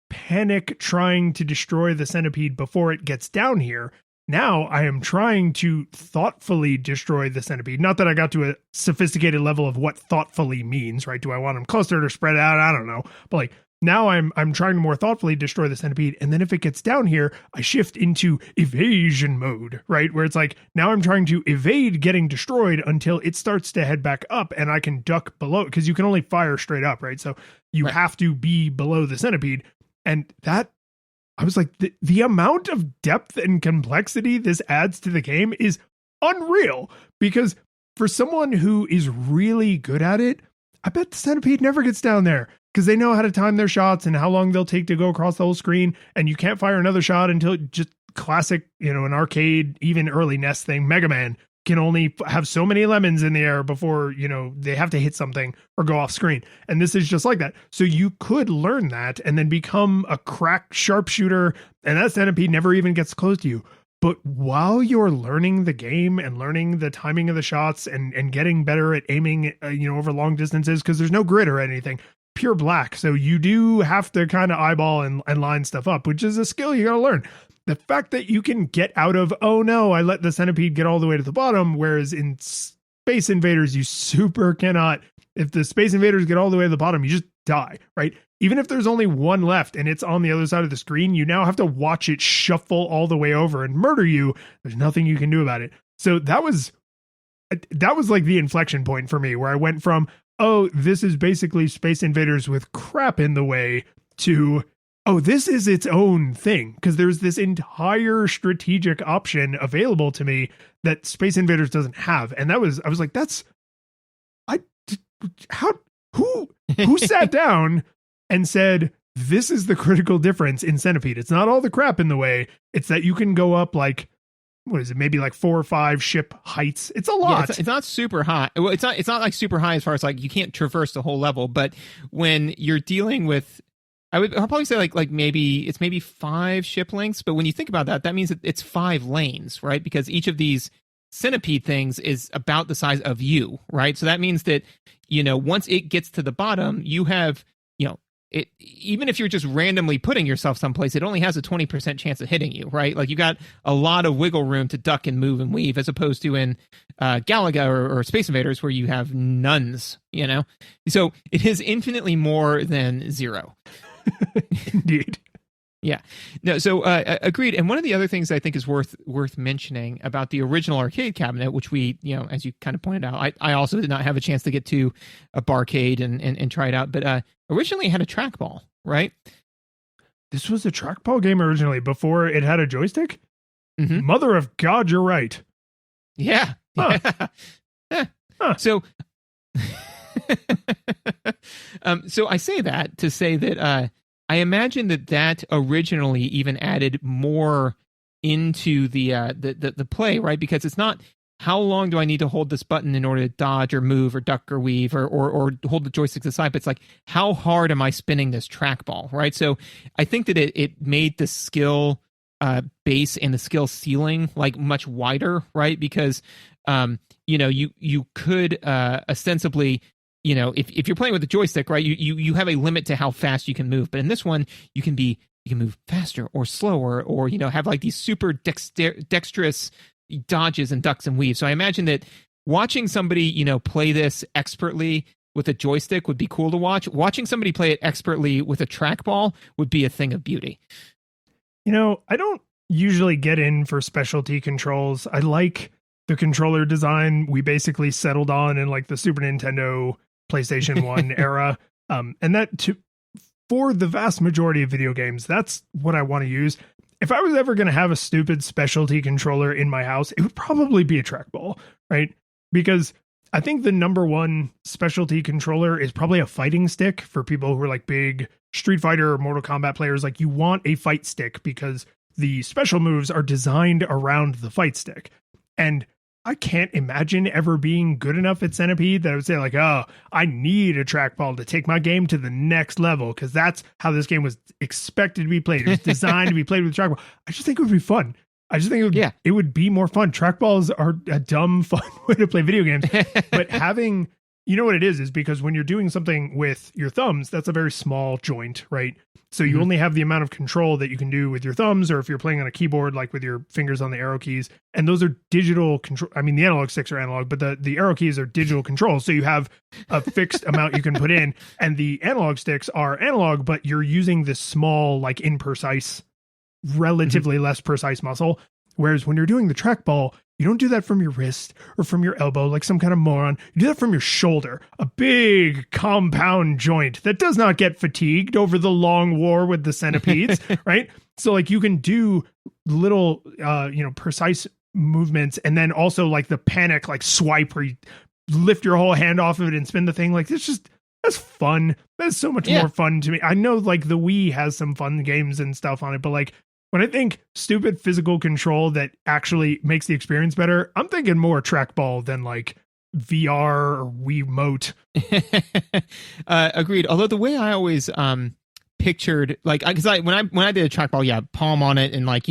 panic trying to destroy the centipede before it gets down here. Now I am trying to thoughtfully destroy the centipede. Not that I got to a sophisticated level of what thoughtfully means, right? Do I want them clustered or spread out? I don't know. But like, now I'm trying to more thoughtfully destroy the centipede. And then if it gets down here, I shift into evasion mode, right? Where it's like, now I'm trying to evade getting destroyed until it starts to head back up and I can duck below, because you can only fire straight up, right? So you have to be below the centipede. And that, I was like, the amount of depth and complexity this adds to the game is unreal, because for someone who is really good at it, I bet the centipede never gets down there, because they know how to time their shots and how long they'll take to go across the whole screen. And you can't fire another shot until just classic, an arcade, even early NES thing, Mega Man can only have so many lemons in the air before, they have to hit something or go off screen. And this is just like that. So you could learn that and then become a crack sharpshooter, and that centipede never even gets close to you. But while you're learning the game and learning the timing of the shots and getting better at aiming, over long distances, because there's no grid or anything, pure black. So you do have to kind of eyeball and line stuff up, which is a skill you got to learn. The fact that you can get out of, oh no, I let the centipede get all the way to the bottom, whereas in Space Invaders, you super cannot. If the Space Invaders get all the way to the bottom, you just die, right? Even if there's only one left and it's on the other side of the screen, you now have to watch it shuffle all the way over and murder you. There's nothing you can do about it. So that was like the inflection point for me, where I went from, oh, this is basically Space Invaders with crap in the way, to, oh, this is its own thing, because there's this entire strategic option available to me that Space Invaders doesn't have. And I was like, who sat down and said, this is the critical difference in Centipede. It's not all the crap in the way. It's that you can go up like, what is it? Maybe like 4 or 5 ship heights. It's a lot. Yeah, it's not super high. Well, it's not like super high as far as like you can't traverse the whole level. But when you're dealing with, I'll probably say like maybe 5 ship lengths. But when you think about that, that means that it's 5 lanes, right? Because each of these centipede things is about the size of you, right? So that means that, once it gets to the bottom, you have, it, even if you're just randomly putting yourself someplace, it only has a 20% chance of hitting you, right? Like you got a lot of wiggle room to duck and move and weave, as opposed to in Galaga or Space Invaders, where you have nuns, So it is infinitely more than 0. Indeed. Yeah. No, so agreed. And one of the other things I think is worth mentioning about the original arcade cabinet, which we, as you kind of pointed out, I also did not have a chance to get to a barcade and try it out, but originally it had a trackball, right? This was a trackball game originally before it had a joystick? Mm-hmm. Mother of God, you're right. Yeah. Huh. Yeah. Huh. So, so I say that to say that I imagine that originally even added more into the play, right? Because it's not how long do I need to hold this button in order to dodge or move or duck or weave or hold the joysticks aside, but it's like how hard am I spinning this trackball, right? So I think that it made the skill base and the skill ceiling like much wider, right? Because you could ostensibly, if you're playing with the joystick, right, you have a limit to how fast you can move. But in this one, you can move faster or slower, or have like these super dexterous dodges and ducks and weaves. So I imagine that watching somebody play this expertly with a joystick would be cool to watch. Watching somebody play it expertly with a trackball would be a thing of beauty. I don't usually get in for specialty controls. I like the controller design we basically settled on in like the Super Nintendo, PlayStation 1 era. And that for the vast majority of video games, that's what I want to use. If I was ever going to have a stupid specialty controller in my house, it would probably be a trackball, right? Because I think the number one specialty controller is probably a fighting stick for people who are like big Street Fighter or Mortal Kombat players. Like you want a fight stick because the special moves are designed around the fight stick. And I can't imagine ever being good enough at Centipede that I would say like, oh, I need a trackball to take my game to the next level, because that's how this game was expected to be played. It was designed to be played with a trackball. I just think it would be fun. I just think it would be more fun. Trackballs are a dumb, fun way to play video games. But having, what it is because when you're doing something with your thumbs, that's a very small joint, right? So you only have the amount of control that you can do with your thumbs, or if you're playing on a keyboard, like with your fingers on the arrow keys. And those are digital control. I mean, the analog sticks are analog, but the arrow keys are digital controls. So you have a fixed amount you can put in, and the analog sticks are analog, but you're using this small, like imprecise, relatively less precise muscle. Whereas when you're doing the trackball, you don't do that from your wrist or from your elbow like some kind of moron. You do that from your shoulder, a big compound joint that does not get fatigued over the long war with the centipedes, right? So like you can do little, precise movements, and then also like the panic, like swipe where you lift your whole hand off of it and spin the thing. Like that's fun. That's so much more fun to me. I know like the Wii has some fun games and stuff on it, but like, when I think stupid physical control that actually makes the experience better, I'm thinking more trackball than like VR or Wiimote. Agreed. Although the way I always pictured, like, because when I did a trackball, palm on it and like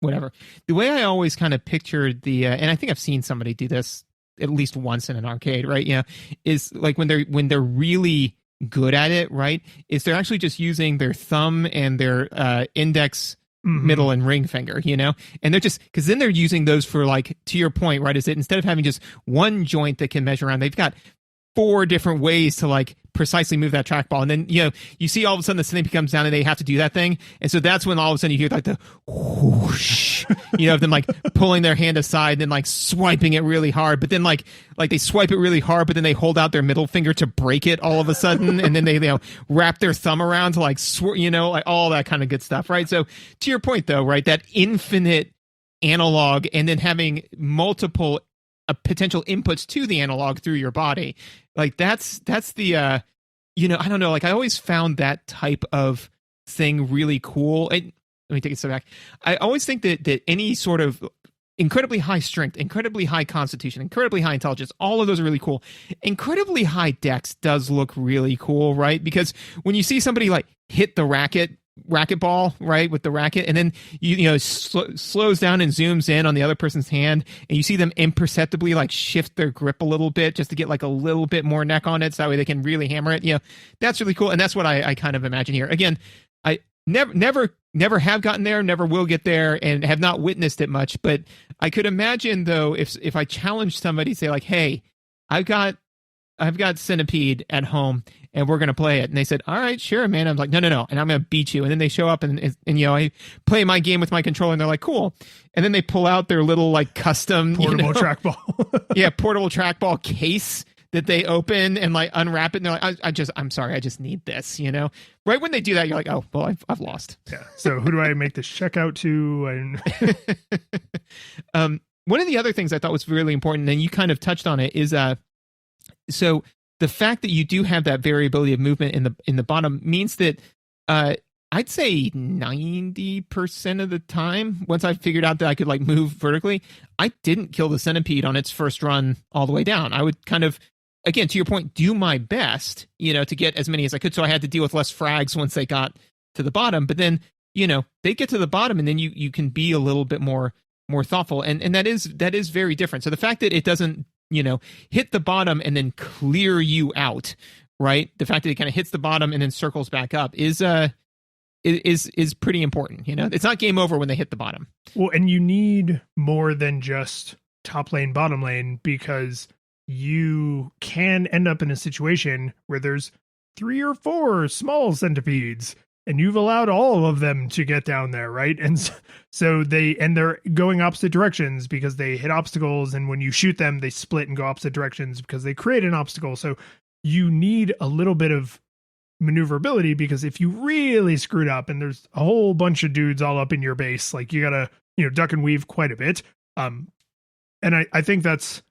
whatever. The way I always kind of pictured and I think I've seen somebody do this at least once in an arcade, right? Is like when they're really good at it, right? Is they're actually just using their thumb and their index. Middle and ring finger, and they're just, because then they're using those for, like, to your point, right, is that instead of having just one joint that can measure around, they've got 4 different ways to like precisely move that trackball. And then, you see all of a sudden the Centipede comes down and they have to do that thing. And so that's when all of a sudden you hear like the whoosh, of them like pulling their hand aside and then like swiping it really hard. But then like they swipe it really hard, but then they hold out their middle finger to break it all of a sudden. And then they wrap their thumb around to like, like all that kind of good stuff. Right. So to your point though, right, that infinite analog and then having multiple potential inputs to the analog through your body, like that's the I don't know, like I always found that type of thing really cool. And let me take a step back. I always think that any sort of incredibly high strength, incredibly high constitution, incredibly high intelligence, all of those are really cool. Incredibly high dex does look really cool, right? Because when you see somebody like hit the racquetball, right, with the racket, and then slows down and zooms in on the other person's hand, and you see them imperceptibly like shift their grip a little bit just to get like a little bit more neck on it, so that way they can really hammer it. That's really cool, and that's what I kind of imagine here. Again, I never have gotten there, never will get there, and have not witnessed it much. But I could imagine though, if I challenge somebody, say like, "Hey, I've got Centipede at home, and we're gonna play it," and they said, "All right, sure, man." I'm like, "No, and I'm gonna beat you." And then they show up, and I play my game with my controller, and they're like, "Cool." And then they pull out their little like custom portable trackball, portable trackball case that they open and like unwrap it, and they're like, I'm sorry, I just need this, Right when they do that, you're like, oh, well, I've lost. Yeah. So who do I make this check out to? And one of the other things I thought was really important, and you kind of touched on it, is so the fact that you do have that variability of movement in the bottom means that I'd say 90% of the time, once I figured out that I could like move vertically, I didn't kill the Centipede on its first run all the way down. I would kind of, again, to your point, do my best, to get as many as I could. So I had to deal with less frags once they got to the bottom. But then, they get to the bottom, and then you can be a little bit more thoughtful. And that is very different. So the fact that it doesn't, hit the bottom and then clear you out, right? The fact that it kind of hits the bottom and then circles back up is pretty important. It's not game over when they hit the bottom. Well, and you need more than just top lane, bottom lane, because you can end up in a situation where there's 3 or 4 small centipedes, and you've allowed all of them to get down there, right? And so they're going opposite directions because they hit obstacles, and when you shoot them, they split and go opposite directions because they create an obstacle. So you need a little bit of maneuverability, because if you really screwed up and there's a whole bunch of dudes all up in your base, like you gotta duck and weave quite a bit. And I think that's,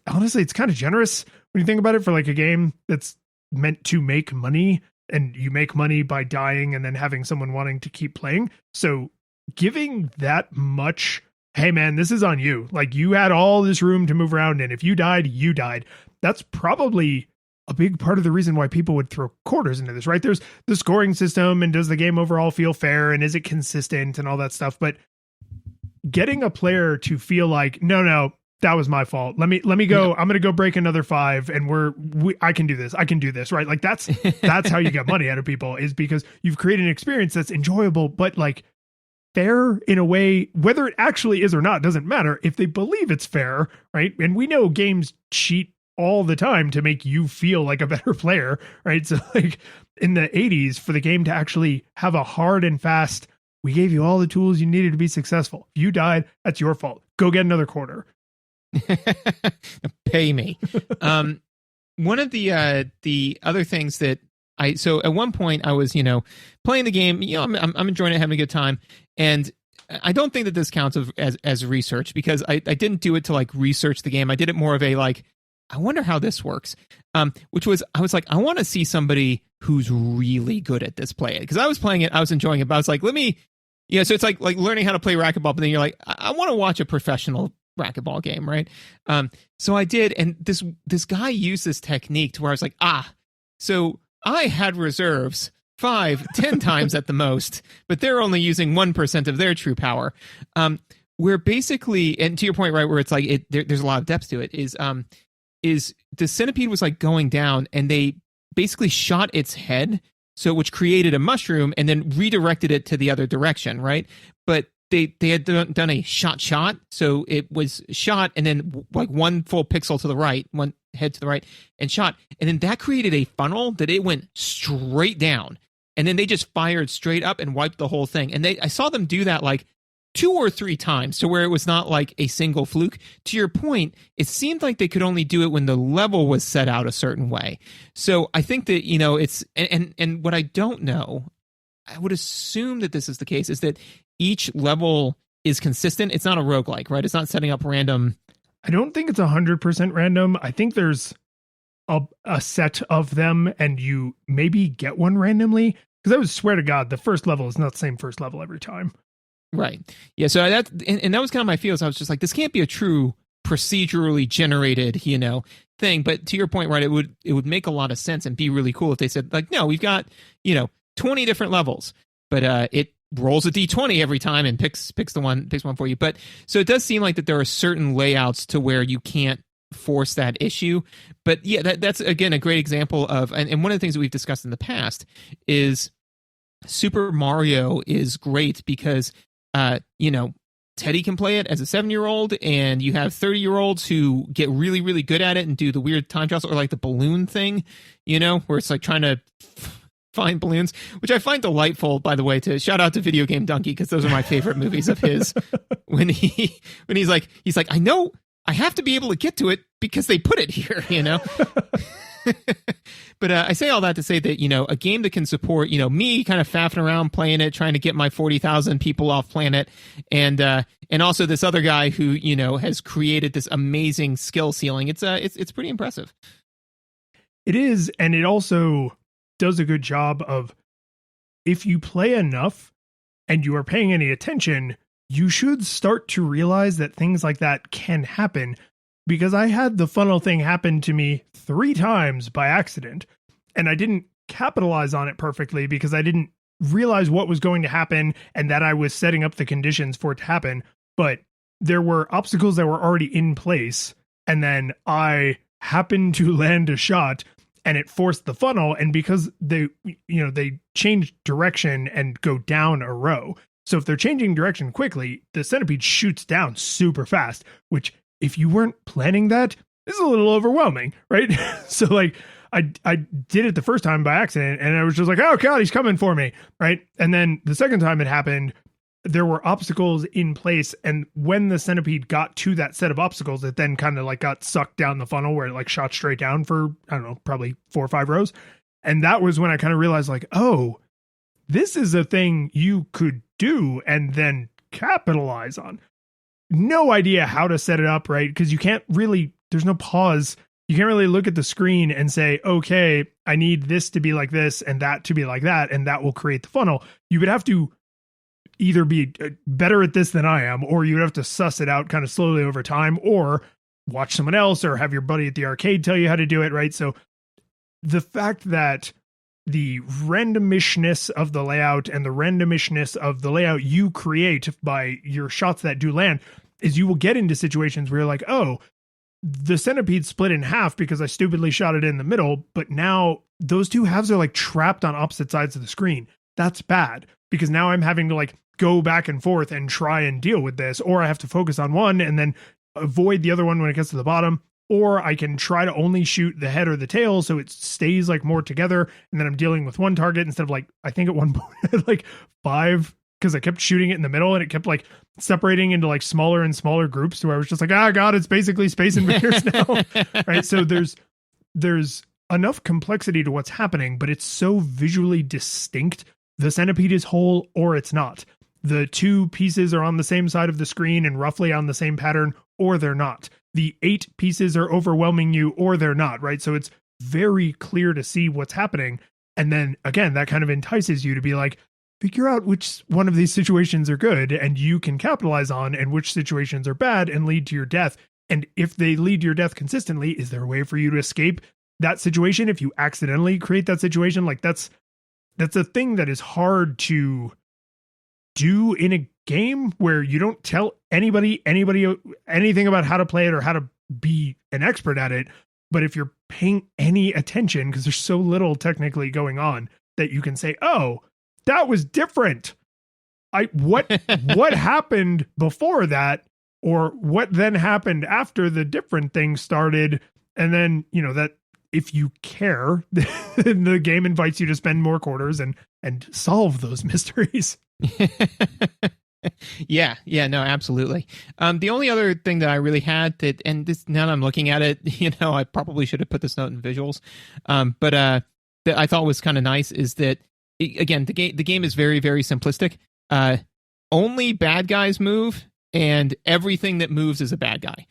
honestly, it's kind of generous when you think about it, for like a game that's meant to make money, and you make money by dying and then having someone wanting to keep playing. So giving that much, hey man, this is on you. Like, you had all this room to move around in. If you died, you died. That's probably a big part of the reason why people would throw quarters into this, right? There's the scoring system, and does the game overall feel fair, and is it consistent, and all that stuff. But getting a player to feel like, no, that was my fault. Let me go. Yeah. I'm going to go break another 5, and I can do this. I can do this, right? Like that's how you get money out of people, is because you've created an experience that's enjoyable, but like fair in a way. Whether it actually is or not doesn't matter if they believe it's fair, right? And we know games cheat all the time to make you feel like a better player, right? So like in the 80s, for the game to actually have a hard and fast, we gave you all the tools you needed to be successful. If you died, that's your fault. Go get another quarter. Pay me. One of the other things that so at one point I was playing the game, I'm enjoying it, having a good time, and I don't think that this counts as research, because I didn't do it to like research the game. I did it more of a like, I wonder how this works, which was, I was like, I want to see somebody who's really good at this play it, because I was playing it, I was enjoying it, but I was like, so it's like learning how to play racquetball, but then you're like, I want to watch a professional racquetball game, right? So I did, and this guy used this technique to where I was like, so I had reserves 5-10 times at the most, but they're only using 1% of their true power. Where basically, and to your point, right, where it's like there's a lot of depth to it, is the Centipede was like going down, and they basically shot its head, so which created a mushroom, and then redirected it to the other direction, right? But they had done a shot, so it was shot, and then like one full pixel to the right, one head to the right, and shot, and then that created a funnel that it went straight down, and then they just fired straight up and wiped the whole thing. And I saw them do that like 2 or 3 times, to where it was not like a single fluke. To your point, it seemed like they could only do it when the level was set out a certain way. So I think that it's and what I don't know, I would assume that this is the case, is that each level is consistent. It's not a roguelike, right? It's not setting up random. I don't think it's 100% random. I think there's a set of them, and you maybe get one randomly. Because I would swear to God, the first level is not the same first level every time. Right. Yeah. So and that was kind of my feels. I was just like, this can't be a true procedurally generated, thing. But to your point, right, it would make a lot of sense and be really cool if they said like, no, we've got, 20 different levels, but it rolls a d20 every time and picks one for you. But so it does seem like that there are certain layouts to where you can't force that issue. But yeah, that's again a great example of, and one of the things that we've discussed in the past is Super Mario is great because Teddy can play it as a 7-year-old, and you have 30-year-olds who get really, really good at it and do the weird time trials, or like the balloon thing, where it's like trying to find balloons, which I find delightful, by the way, to shout out to Video Game Donkey, because those are my favorite movies of his. when he's like, I know I have to be able to get to it because they put it here, But I say all that to say that, a game that can support, me kind of faffing around playing it, trying to get my 40,000 people off planet, and also this other guy who, has created this amazing skill ceiling. It's pretty impressive. It is, and it also does a good job of, if you play enough and you are paying any attention, you should start to realize that things like that can happen. Because I had the funnel thing happen to me 3 times by accident, and I didn't capitalize on it perfectly because I didn't realize what was going to happen and that I was setting up the conditions for it to happen. But there were obstacles that were already in place, and then I happened to land a shot and it forced the funnel. And because they change direction and go down a row. So if they're changing direction quickly, the centipede shoots down super fast, which, if you weren't planning that, this is a little overwhelming, right? So like I did it the first time by accident, and I was just like, oh God, he's coming for me, right? And then the second time it happened, there were obstacles in place, and when the centipede got to that set of obstacles, it then kind of like got sucked down the funnel where it like shot straight down for, I don't know, probably 4 or 5 rows. And that was when I kind of realized like, oh, this is a thing you could do and then capitalize on. No idea how to set it up, right? Because you can't really, there's no pause. You can't really look at the screen and say, okay, I need this to be like this and that to be like that, and that will create the funnel. You would have to either be better at this than I am, or you would have to suss it out kind of slowly over time, or watch someone else, or have your buddy at the arcade tell you how to do it, right? So the fact that the randomishness of the layout and the randomishness of the layout you create by your shots that do land is you will get into situations where you're like, oh, the centipede split in half because I stupidly shot it in the middle, but now those 2 halves are like trapped on opposite sides of the screen. That's bad, because now I'm having to like go back and forth and try and deal with this, or I have to focus on one and then avoid the other one when it gets to the bottom. Or I can try to only shoot the head or the tail so it stays like more together, and then I'm dealing with one target instead of like, I think at one point like 5, because I kept shooting it in the middle and it kept like separating into like smaller and smaller groups where I was just like, ah, God, it's basically Space Invaders now. Right. So there's enough complexity to what's happening, but it's so visually distinct. The centipede is whole or it's not. The 2 pieces are on the same side of the screen and roughly on the same pattern, or they're not. The 8 pieces are overwhelming you, or they're not, right? So it's very clear to see what's happening. And then again, that kind of entices you to be like, figure out which one of these situations are good and you can capitalize on, and which situations are bad and lead to your death. And if they lead to your death consistently, is there a way for you to escape that situation if you accidentally create that situation? Like that's a thing that is hard to do in a game where you don't tell anybody anything about how to play it or how to be an expert at it. But if you're paying any attention, because there's so little technically going on, that you can say, oh, that was different. What happened before that, or what then happened after the different thing started. And then, that if you care, the game invites you to spend more quarters and solve those mysteries. Yeah, no, absolutely. The only other thing that I really had that, and this, now that I'm looking at it, I probably should have put this note in visuals, but that I thought was kind of nice is that, again, the game is very, very simplistic. Only bad guys move, and everything that moves is a bad guy.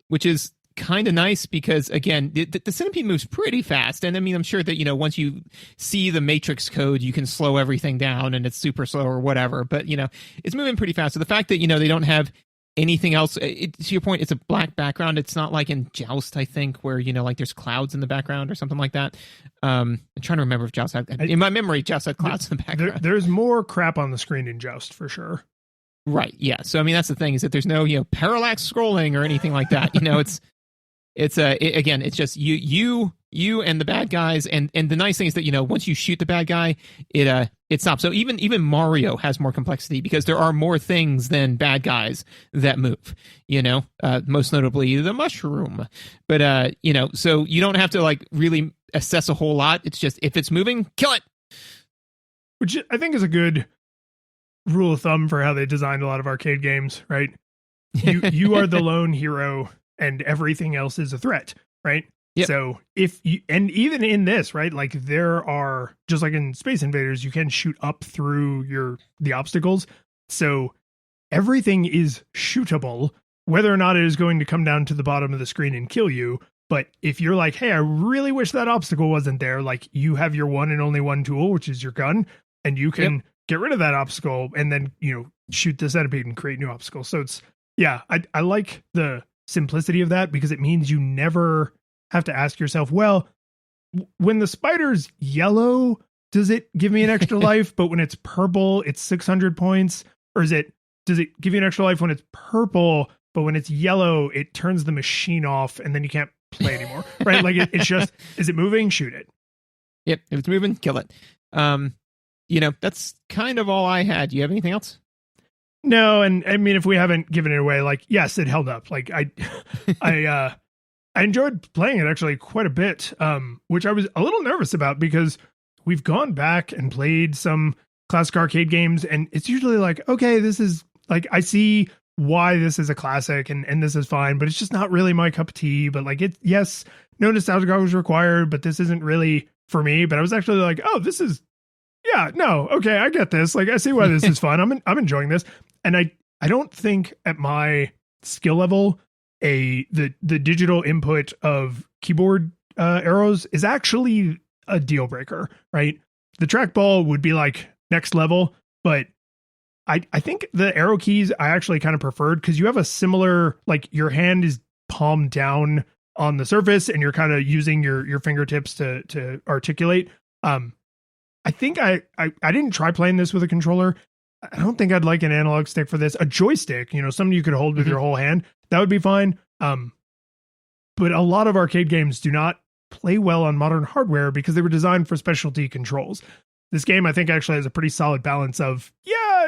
Which is kind of nice because, again, the Centipede moves pretty fast. And I mean, I'm sure that, once you see the Matrix code, you can slow everything down and it's super slow or whatever. But, it's moving pretty fast. So the fact that, they don't have anything else, to your point, it's a black background. It's not like in Joust, I think, where, like there's clouds in the background or something like that. I'm trying to remember if Joust had, in my memory, Joust had clouds in the background. There's more crap on the screen in Joust for sure. Right. Yeah. So, I mean, that's the thing is that there's no, parallax scrolling or anything like that. Again, it's just you and the bad guys. And the nice thing is that, once you shoot the bad guy, it stops. So even Mario has more complexity because there are more things than bad guys that move, most notably the mushroom. But, so you don't have to like really assess a whole lot. It's just, if it's moving, kill it. Which I think is a good rule of thumb for how they designed a lot of arcade games, right? You are the lone hero and everything else is a threat, right? Yep. So and even in this, right, like there are, just like in Space Invaders, you can shoot up through the obstacles. So everything is shootable, whether or not it is going to come down to the bottom of the screen and kill you. But if you're like, hey, I really wish that obstacle wasn't there, like you have your one and only one tool, which is your gun, and you can get rid of that obstacle and then, shoot the centipede and create new obstacles. So it's, I like the simplicity of that because it means you never have to ask yourself, well, when the spider's yellow, does it give me an extra life? But when it's purple, it's 600 points? Or does it give you an extra life when it's purple, but when it's yellow, it turns the machine off and then you can't play anymore, right? Like it's just, is it moving? Shoot it. Yep. If it's moving, kill it. That's kind of all I had. Do you have anything else? No, and I mean, if we haven't given it away, like, yes, it held up. Like I enjoyed playing it actually quite a bit, which I was a little nervous about because we've gone back and played some classic arcade games, and it's usually like, okay, this is like, I see why this is a classic and this is fine, but it's just not really my cup of tea. But like yes, no nostalgia goggles required, but this isn't really for me. But I was actually like, oh, this is, okay, I get this. Like, I see why this is fun. I'm enjoying this. And I don't think at my skill level, the digital input of keyboard arrows is actually a deal breaker, right? The trackball would be like next level, but I think the arrow keys I actually kind of preferred because you have a similar, like your hand is palm down on the surface and you're kind of using your fingertips to articulate. I think I didn't try playing this with a controller. I don't think I'd like an analog stick for this. A joystick, something you could hold with your whole hand, that would be fine. But a lot of arcade games do not play well on modern hardware because they were designed for specialty controls. This game, I think, actually has a pretty solid balance of,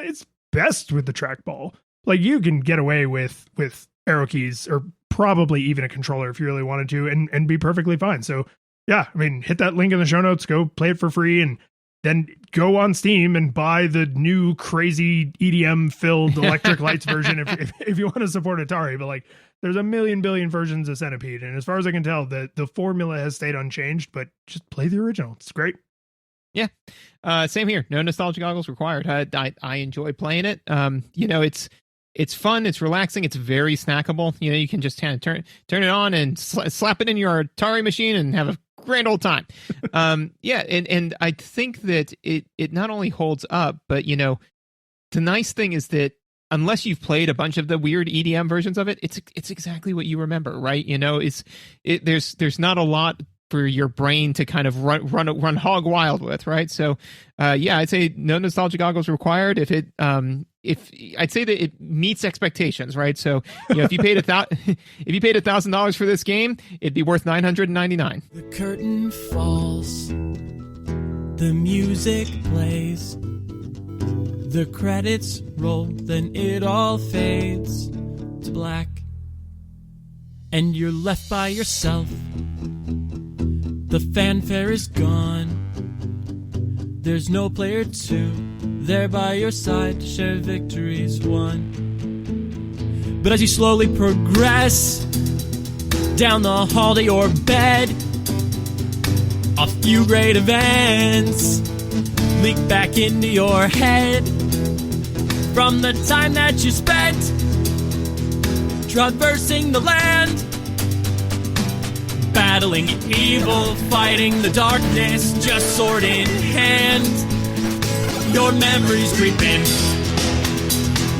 it's best with the trackball. Like, you can get away with arrow keys or probably even a controller if you really wanted to and be perfectly fine. So, I mean, hit that link in the show notes, go play it for free, and then go on Steam and buy the new crazy EDM-filled Electric Lights version if you want to support Atari. But like, there's a million billion versions of Centipede, and as far as I can tell, the formula has stayed unchanged. But just play the original; it's great. Yeah, same here. No nostalgia goggles required. I enjoy playing it. It's fun. It's relaxing. It's very snackable. You can just kind of turn it on and slap it in your Atari machine and have a grand old time. And I think that it not only holds up, but the nice thing is that unless you've played a bunch of the weird EDM versions of it, it's exactly what you remember, right? There's not a lot for your brain to kind of run hog wild with, right? So, I'd say no nostalgia goggles required. If I'd say that it meets expectations, right? So, if you paid $1,000 for this game, it'd be worth $999. The curtain falls, the music plays, the credits roll, then it all fades to black, and you're left by yourself. The fanfare is gone. There's no player two there by your side to share victories won. But as you slowly progress down the hall to your bed, a few great events leak back into your head from the time that you spent traversing the land battling evil, fighting the darkness, just sword in hand. Your memories creeping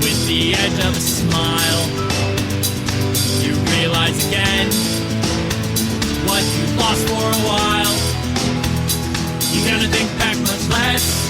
with the edge of a smile. You realize again what you lost for a while. You're gonna think back much less